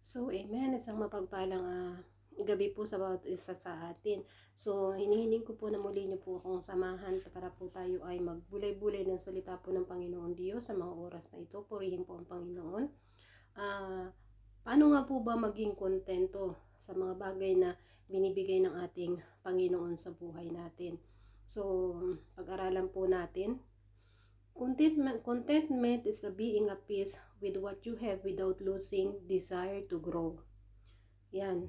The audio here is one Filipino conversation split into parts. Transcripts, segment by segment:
So, amen. Isang mapagpalang gabi po sa bawat isa sa atin. So, hinihiling ko po na muli niyo po akong samahan para po tayo ay magbulay-bulay ng salita po ng Panginoon Diyos sa mga oras na ito. Purihin po ang Panginoon. Ah, Paano nga po ba maging kontento sa mga bagay na binibigay ng ating Panginoon sa buhay natin? So, pag-aralan po natin. Contentment is being at peace with what you have without losing desire to grow. Yan.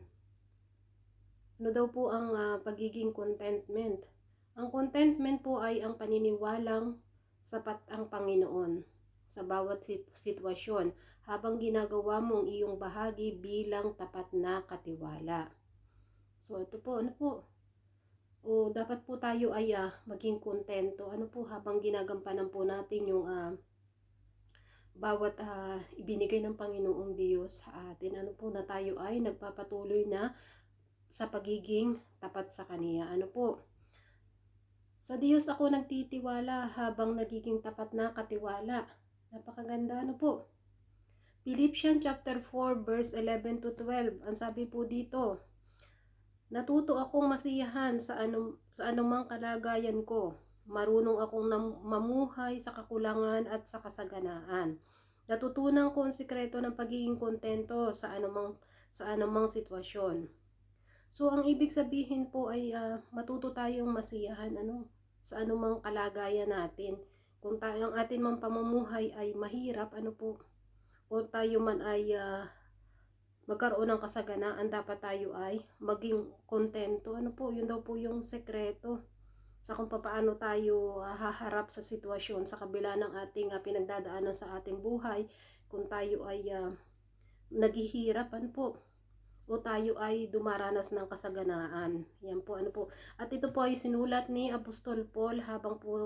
Ano daw po ang pagiging contentment? Ang contentment po ay ang paniniwalang sapat ang Panginoon sa bawat sitwasyon habang ginagawa mo ang iyong bahagi bilang tapat na katiwala. So ito po, ano po? Dapat po tayo ay maging kontento. Ano po habang ginagampanan po natin yung bawat ibinigay ng Panginoong Diyos sa atin. Ano po na tayo ay nagpapatuloy na sa pagiging tapat sa Kaniya. Ano po? Sa Diyos ako nagtitiwala habang nagiging tapat na katiwala. Napakaganda, ano po? Philippians chapter 4 verse 11 to 12. Ang sabi po dito, natuto akong masiyahan sa anumang kalagayan ko. Marunong akong mamuhay sa kakulangan at sa kasaganaan. Natutunan ko ang sikreto ng pagiging kontento sa anumang sitwasyon. So, ang ibig sabihin po ay matuto tayong masiyahan sa anumang kalagayan natin. Kung ang atin mang pamumuhay ay mahirap, o tayo man ay magkaroon ng kasaganaan, dapat tayo ay maging kontento. Yun daw po yung sekreto sa kung paano tayo haharap sa sitwasyon sa kabila ng ating pinagdadaanan sa ating buhay. Kung tayo ay naghihirap, o tayo ay dumaranas ng kasaganaan. Yan po, At ito po ay sinulat ni Apostol Paul habang po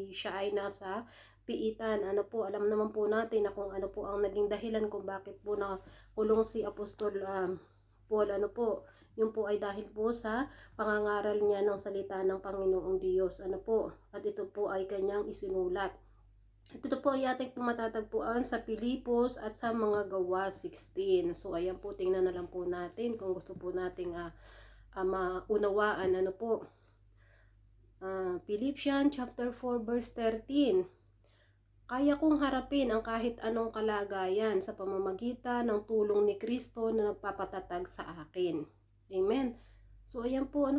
siya ay nasa piitan. Alam naman po natin na kung ano po ang naging dahilan kung bakit po nakulong si Apostol Paul. Yun po ay dahil po sa pangangaral niya ng salita ng Panginoong Diyos. At ito po ay kanyang isinulat. Ito po ay ating matatagpuan sa Pilipos at sa mga gawa 16. So ayan po, tingnan na lang po natin kung gusto po nating maunawaan. Philippians chapter 4 verse 13. Kaya kong harapin ang kahit anong kalagayan sa pamamagitan ng tulong ni Kristo na nagpapatatag sa akin. Amen. So ayan po,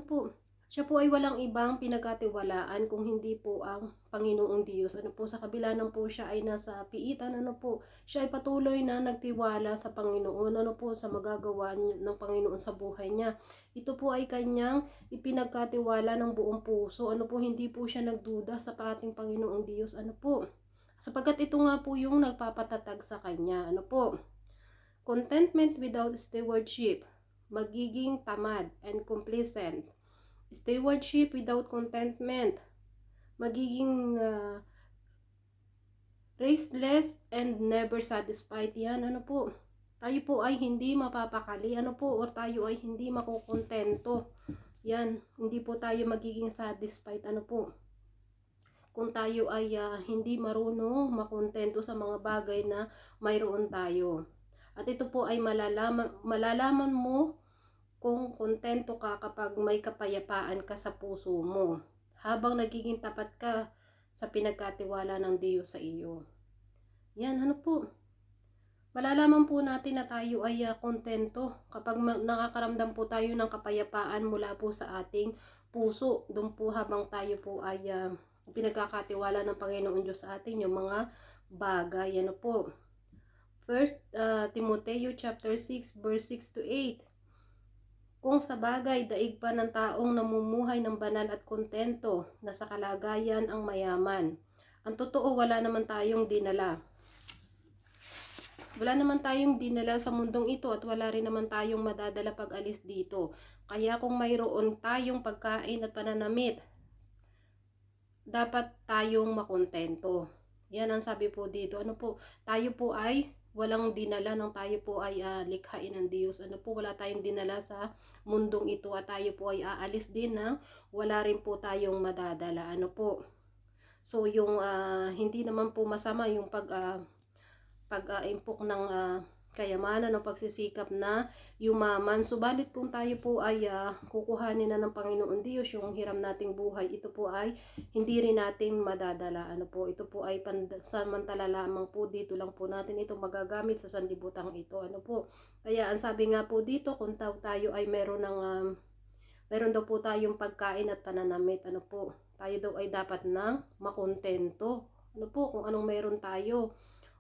siya po ay walang ibang pinagkatiwalaan kung hindi po ang Panginoong Diyos. Sa kabila ng po siya ay nasa piitan, siya ay patuloy na nagtiwala sa Panginoon, sa magagawa ng Panginoon sa buhay niya. Ito po ay kanyang ipinagkatiwala ng buong puso. Hindi po siya nagduda sa ating Panginoong Diyos. Sapagkat ito nga po yung nagpapatatag sa kanya. Contentment without stewardship, magiging tamad and complacent. Stewardship without contentment, magiging restless and never satisfied. Yan, tayo po ay hindi mapapakali, or tayo ay hindi makukontento. Yan, hindi po tayo magiging satisfied, kung tayo ay hindi marunong makontento sa mga bagay na mayroon tayo. At ito po ay malalaman mo kung kontento ka kapag may kapayapaan ka sa puso mo, habang nagiging tapat ka sa pinagkatiwala ng Diyos sa iyo. Yan, malalaman po natin na tayo ay kontento kapag nakakaramdam po tayo ng kapayapaan mula po sa ating puso. Doon po habang tayo po ay pinagkakatiwala ng Panginoon Diyos sa atin yung mga bagay. First Timoteo chapter 6 verse 6 to 8. Kung sa bagay daig pa ng taong namumuhay ng banal at kontento na sa kalagayan ang mayaman. Ang totoo, wala naman tayong dinala. Wala naman tayong dinala sa mundong ito at wala rin naman tayong madadala pag alis dito. Kaya kung mayroon tayong pagkain at pananamit, dapat tayong makontento. Yan ang sabi po dito. Tayo po ay walang dinala nang tayo po ay likhain ng Diyos. Wala tayong dinala sa mundong ito at tayo po ay aalis din na wala rin po tayong madadala. So yung hindi naman po masama yung pag-impok ng kayamanan o pagsisikap na yumaman. Subalit kung tayo po ay kukuhanin na ng Panginoon Diyos yung hiram nating buhay, ito po ay hindi rin natin madadala. Ano po, ito po ay pansamantala lamang po, dito lang po natin ito magagamit sa sanlibutan ito. Ano po, kaya ang sabi nga po dito, kung tayo ay meron daw po tayong pagkain at pananamit, ano po, tayo daw ay dapat nang makontento. Ano po, kung anong meron tayo.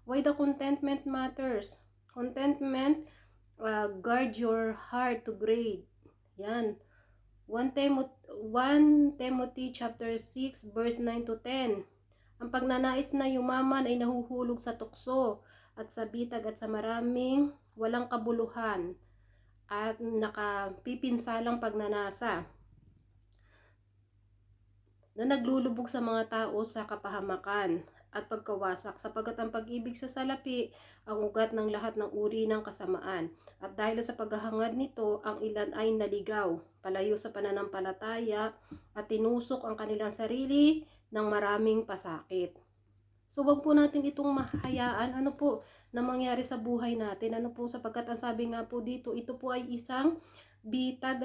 Why the contentment matters? Contentment, guard your heart to grade. Yan. 1 Timothy chapter 6 verse 9 to 10. Ang pagnanais na yumaman ay nahuhulog sa tukso at sa bitag at sa maraming walang kabuluhan at nakapipinsalang pagnanasa na naglulubog sa mga tao sa kapahamakan at pagkawasak, sapagkat ang pag-ibig sa salapi ang ugat ng lahat ng uri ng kasamaan. At dahil sa paghahangad nito, ang ilan ay naligaw, palayo sa pananampalataya at tinusok ang kanilang sarili ng maraming pasakit. So wag po natin itong mahayaan na mangyari sa buhay natin. Sapagkat ang sabi nga po dito, ito po ay isang bitag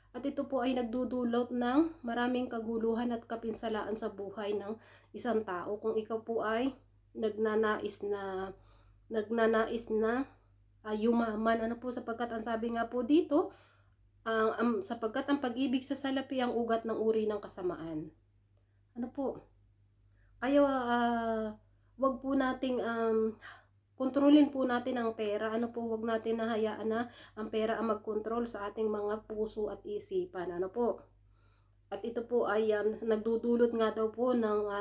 at ito po ay nagdudulot ng maraming kaguluhan at kapinsalaan sa buhay ng isang tao. Kung ikaw po ay nagnanais na yumaman, sapagkat ang sabi nga po dito, sapagkat ang pag-ibig sa salapi ang ugat ng uri ng kasamaan. Kaya wag po nating kontrolin po natin ang pera. Wag natin nahayaan na ang pera ang magkontrol sa ating mga puso at isipan. At ito po ay nagdudulot nga daw po ng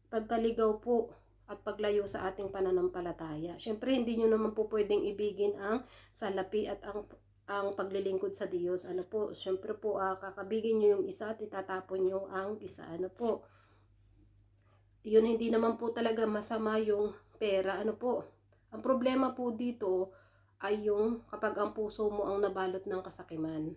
pagkaligaw po at paglayo sa ating pananampalataya. Syempre, hindi nyo naman po pwedeng ibigin ang salapi at ang paglilingkod sa Diyos. Syempre po, kakabigin nyo yung isa at itatapon nyo ang isa. Yun, hindi naman po talaga masama yung pera. Ang problema po dito ay yung kapag ang puso mo ang nabalot ng kasakiman.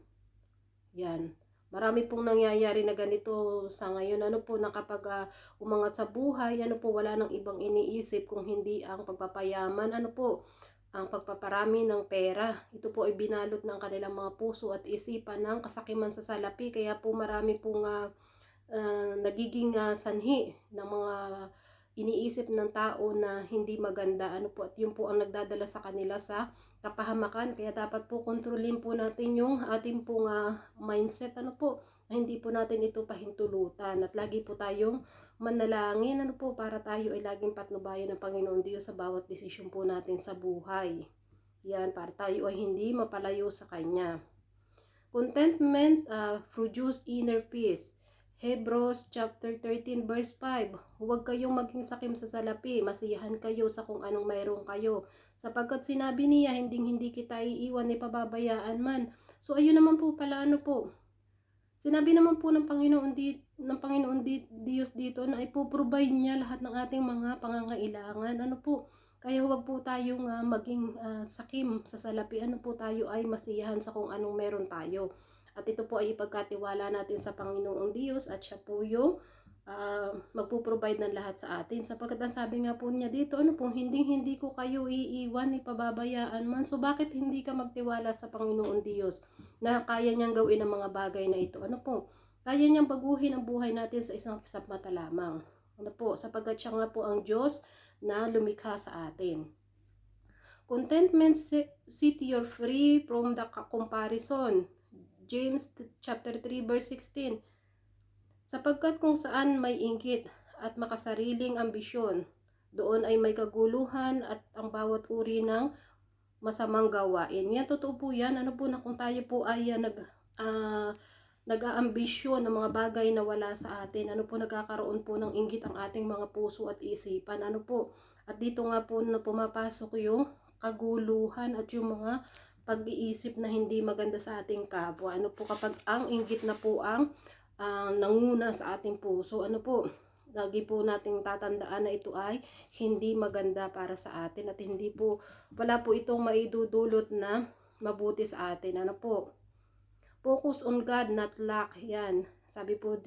Yan. Marami pong nangyayari na ganito sa ngayon. Na kapag umangat sa buhay, wala nang ibang iniisip kung hindi ang pagpapayaman. Ang pagpaparami ng pera. Ito po ay binalot ng kanilang mga puso at isipan ng kasakiman sa salapi. Kaya po marami pong nagiging sanhi ng mga iniisip ng tao na hindi maganda. At yun po ang nagdadala sa kanila sa kapahamakan. Kaya dapat po kontrolin po natin yung ating pong mindset. Na hindi po natin ito pahintulutan. At lagi po tayong manalangin. Para tayo ay laging patnubayan ng Panginoon Diyos sa bawat desisyon po natin sa buhay. Yan, para tayo ay hindi mapalayo sa Kanya. Contentment produce inner peace. Hebrews chapter 13 verse 5. Huwag kayong maging sakim sa salapi, masiyahan kayo sa kung anong mayroon kayo. Sapagkat sinabi niya, hindi kita iiwan ni pababayaan man. So ayun naman po pala sinabi naman po ng Panginoon Diyos dito na ipoprovide niya lahat ng ating mga pangangailangan. Kaya huwag po tayong maging sakim sa salapi. Tayo ay masiyahan sa kung anong meron tayo. At ito po ay ipagkatiwala natin sa Panginoong Diyos at siya po yung magpo-provide ng lahat sa atin. Sapagkat ang sabi nga po niya dito, hindi ko kayo iiwan, ipababayaan man. So bakit hindi ka magtiwala sa Panginoong Diyos na kaya niyang gawin ang mga bagay na ito? Kaya niyang baguhin ang buhay natin sa isang kisap mata lamang. Sapagkat siya nga po ang Diyos na lumikha sa atin. Contentment set you free from the comparison. James chapter 3 verse 16. Sapagkat kung saan may inggit at makasariling ambisyon, doon ay may kaguluhan at ang bawat uri ng masamang gawain. Yan, totoo po yan. Na kung tayo po ay nag-aambisyon ng mga bagay na wala sa atin, nagkakaroon po ng inggit ang ating mga puso at isipan. At dito nga po na pumapasok yung kaguluhan at yung mga pag-iisip na hindi maganda sa ating kapwa. Kapag ang inggit na po ang nanguna sa ating puso, lagi po nating tatandaan na ito ay hindi maganda para sa atin at wala po itong maidudulot na mabuti sa atin. Focus on God, not luck. Yan. Sabi po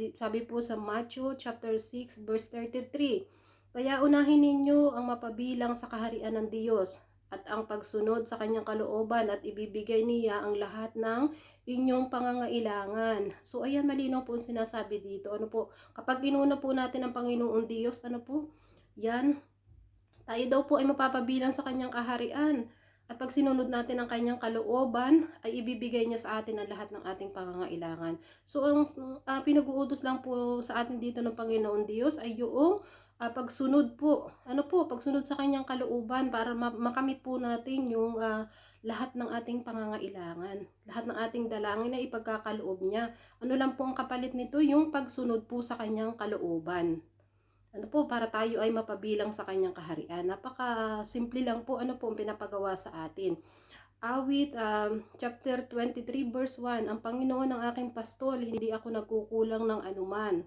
sa Matthew chapter 6 verse 33. Kaya unahin ninyo ang mapabilang sa kaharian ng Diyos at ang pagsunod sa kanyang kalooban at ibibigay niya ang lahat ng inyong pangangailangan. So ayan, malinaw po ang sinasabi dito. Ano po, kapag inuna po natin ang Panginoong Diyos, ano po, yan, tayo daw po ay mapapabilang sa kanyang kaharian. At pag sinunod natin ang kanyang kalooban, ay ibibigay niya sa atin ang lahat ng ating pangangailangan. So, ang pinag-uutos lang po sa atin dito ng Panginoon Diyos ay yung pagsunod po. Ano po? Pagsunod sa kanyang kalooban para makamit po natin yung lahat ng ating pangangailangan. Lahat ng ating dalangin na ipagkakaloob niya. Ano lang po ang kapalit nito? Yung pagsunod po sa kanyang kalooban. Ano po, para tayo ay mapabilang sa kanyang kaharian. Napaka simple lang po, ano po ang pinapagawa sa atin. Awit, chapter 23 verse 1, ang Panginoon ng aking pastol, hindi ako nagkukulang ng anuman.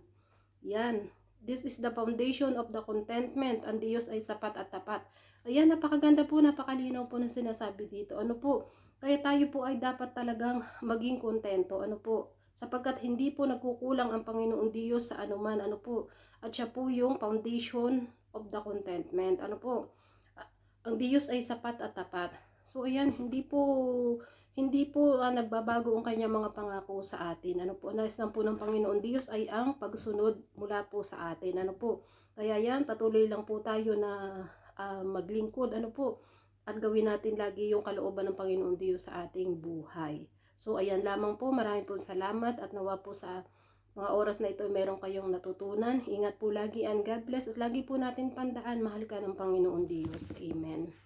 Yan. This is the foundation of the contentment. Ang Diyos ay sapat at tapat. Ayan, napakaganda po, napakalinaw po ng sinasabi dito. Ano po, kaya tayo po ay dapat talagang maging kontento. Ano po, sapagkat hindi po nagkukulang ang Panginoong Diyos sa anuman. Ano po, at siya po yung foundation of the contentment. Ano po, ang Diyos ay sapat at tapat. So ayan, hindi po nagbabago ang kanyang mga pangako sa atin. Ano po, nais lang po ng Panginoon Diyos ay ang pagsunod mula po sa atin. Ano po, kaya yan, patuloy lang po tayo na maglingkod. Ano po, at gawin natin lagi yung kalooban ng Panginoon Diyos sa ating buhay. So ayan lamang po, maraming po salamat at nawa po sa mga oras na ito meron kayong natutunan. Ingat po lagi and God bless. At lagi po natin tandaan, mahal ka ng Panginoon Diyos. Amen.